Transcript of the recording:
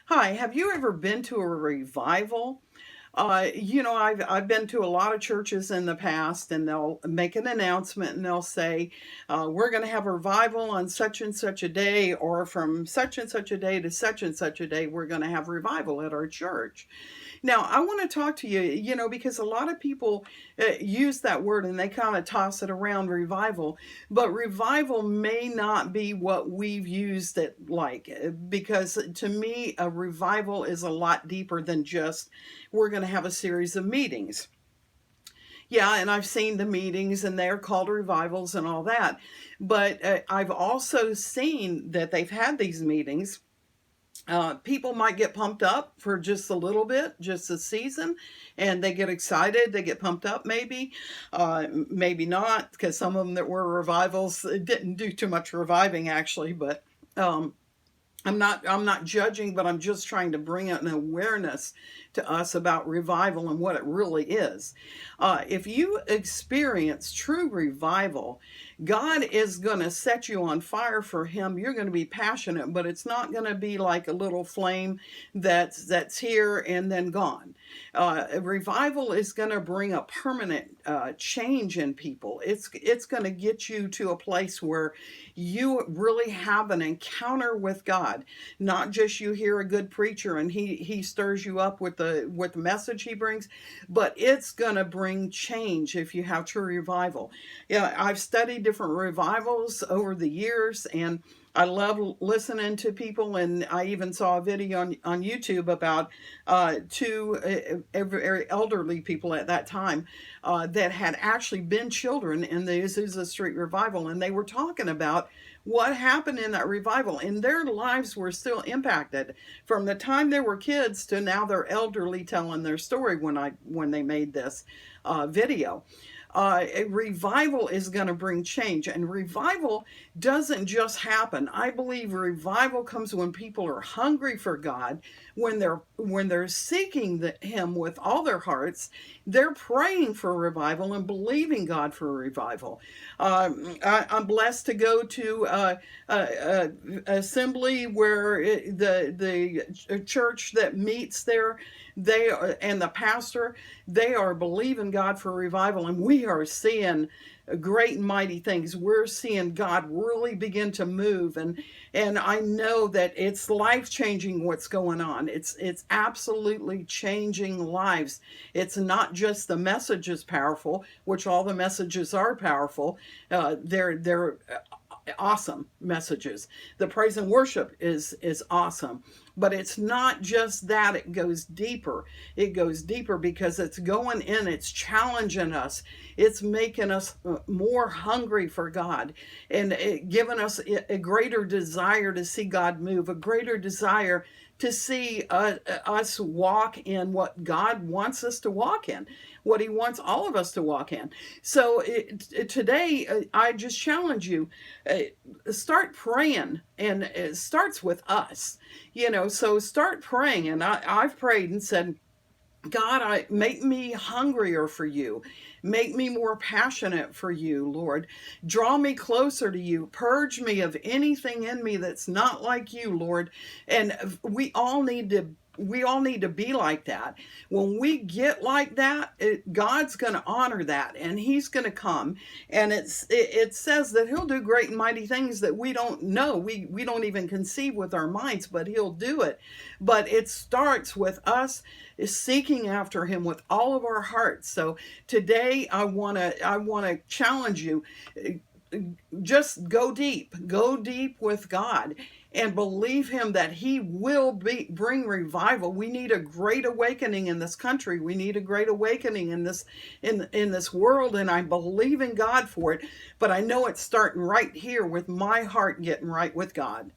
Hi, have you ever been to a revival? I've been to a lot of churches in the past, and they'll make an announcement and they'll say, "We're going to have a revival on such and such a day, or from such and such a day to such and such a day, we're going to have revival at our church." Now, I want to talk to you, because a lot of people use that word and they kind of toss it around, revival, but revival may not be what we've used it like, because to me, a revival is a lot deeper than just we're going to have a series of meetings. Yeah, and I've seen the meetings and they're called revivals and all that. But I've also seen that they've had these meetings. People might get pumped up for just a little bit, just a season, and they get excited, they get pumped up maybe, maybe not, because some of them that were revivals didn't do too much reviving actually, but um, I'm not judging, but I'm just trying to bring an awareness to us about revival and what it really is. If you experience true revival, God is going to set you on fire for Him. You're going to be passionate, but it's not going to be like a little flame that's here and then gone. Revival is going to bring a permanent change in people. It's going to get you to a place where you really have an encounter with God. Not just you hear a good preacher and he stirs you up with the message he brings, but it's going to bring change if you have true revival. Yeah, I've studied different revivals over the years, and I love listening to people, and I even saw a video on YouTube about two very elderly people at that time that had actually been children in the Azusa Street revival, and they were talking about what happened in that revival, and their lives were still impacted from the time they were kids to now they're elderly telling their story when they made this video. A revival is going to bring change, and revival doesn't just happen. I believe revival comes when people are hungry for God, when they're seeking Him with all their hearts. They're praying for revival and believing God for revival. I'm blessed to go to assembly where the church that meets there, and the pastor, they are believing God for revival, and we are seeing great and mighty things. We're seeing God really begin to move, and I know that it's life changing what's going on. It's absolutely changing lives. It's not just the message is powerful, which all the messages are powerful. They're awesome messages. The praise and worship is awesome. But it's not just that, it goes deeper. It goes deeper because it's going in, it's challenging us. It's making us more hungry for God, and giving us a greater desire to see God move, a greater desire to see us walk in what God wants us to walk in, what He wants all of us to walk in. So today, I just challenge you, start praying, and it starts with us. So start praying, and I've prayed and said, God, make me hungrier for you. Make me more passionate for you, Lord. Draw me closer to you. Purge me of anything in me that's not like you, Lord. And we all need to be like that. When we get like that, God's going to honor that, and He's going to come. And it says that He'll do great and mighty things that we don't know. We don't even conceive with our minds, but He'll do it. But it starts with us seeking after Him with all of our hearts. So today I want to challenge you. Just go deep with God, and believe Him that He will bring revival. We need a great awakening in this country. We need a great awakening in this world, and I believe in God for it. But I know it's starting right here with my heart getting right with God.